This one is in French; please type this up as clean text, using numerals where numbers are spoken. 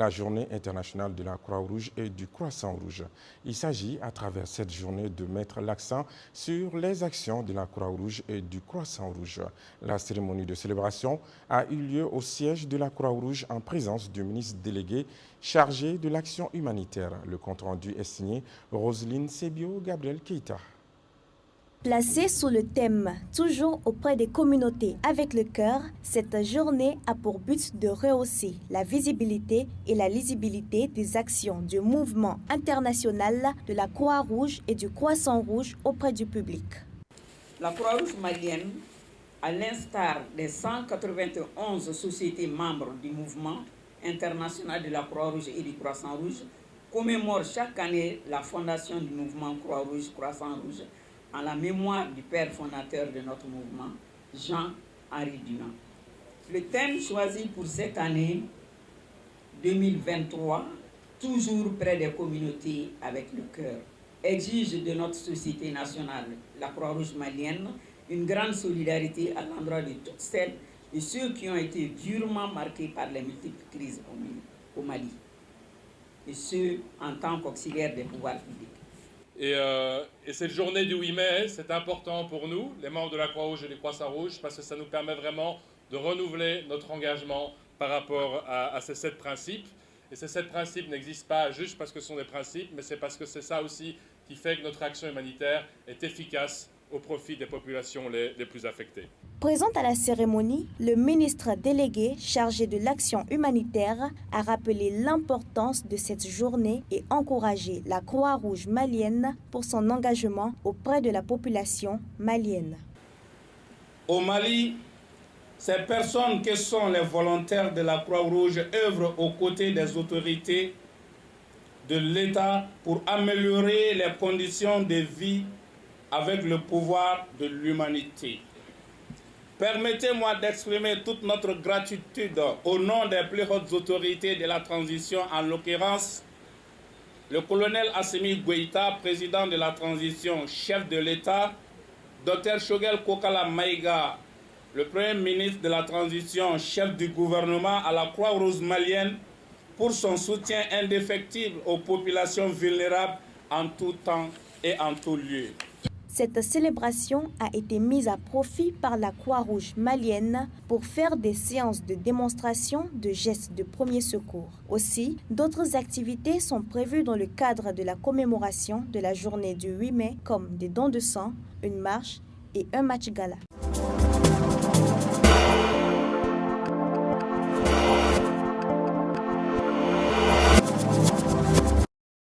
la journée internationale de la Croix-Rouge et du Croissant-Rouge. Il s'agit à travers cette journée de mettre l'accent sur les actions de la Croix-Rouge et du Croissant-Rouge. La cérémonie de célébration a eu lieu au siège de la Croix-Rouge en présence du ministre délégué chargé de l'action humanitaire. Le compte-rendu est signé Roselyne Sebio-Gabriel Keita. Placée sous le thème « Toujours auprès des communautés avec le cœur », cette journée a pour but de rehausser la visibilité et la lisibilité des actions du mouvement international de la Croix-Rouge et du Croissant-Rouge auprès du public. La Croix-Rouge malienne, à l'instar des 191 sociétés membres du mouvement international de la Croix-Rouge et du Croissant-Rouge, commémore chaque année la fondation du mouvement Croix-Rouge-Croissant-Rouge en la mémoire du père fondateur de notre mouvement, Jean-Henri Dunant. Le thème choisi pour cette année 2023, toujours près des communautés avec le cœur, exige de notre société nationale, la Croix-Rouge malienne, une grande solidarité à l'endroit de toutes celles et ceux qui ont été durement marqués par les multiples crises au Mali, et ceux en tant qu'auxiliaires des pouvoirs publics. Et cette journée du 8 mai, c'est important pour nous, les membres de la Croix-Rouge et du Croissant-Rouge, parce que ça nous permet vraiment de renouveler notre engagement par rapport à ces 7 principes. Et ces 7 principes n'existent pas juste parce que ce sont des principes, mais c'est parce que c'est ça aussi qui fait que notre action humanitaire est efficace au profit des populations les plus affectées. Présente à la cérémonie, le ministre délégué chargé de l'action humanitaire a rappelé l'importance de cette journée et encouragé la Croix-Rouge malienne pour son engagement auprès de la population malienne. Au Mali, ces personnes que sont les volontaires de la Croix-Rouge œuvrent aux côtés des autorités de l'État pour améliorer les conditions de vie avec le pouvoir de l'humanité. Permettez-moi d'exprimer toute notre gratitude au nom des plus hautes autorités de la transition, en l'occurrence le colonel Assimi Goïta, président de la transition, chef de l'État, Dr Shogel Kokala Maïga, le premier ministre de la transition, chef du gouvernement, à la Croix-Rouge malienne, pour son soutien indéfectible aux populations vulnérables en tout temps et en tout lieu. Cette célébration a été mise à profit par la Croix-Rouge malienne pour faire des séances de démonstration de gestes de premier secours. Aussi, d'autres activités sont prévues dans le cadre de la commémoration de la journée du 8 mai, comme des dons de sang, une marche et un match gala.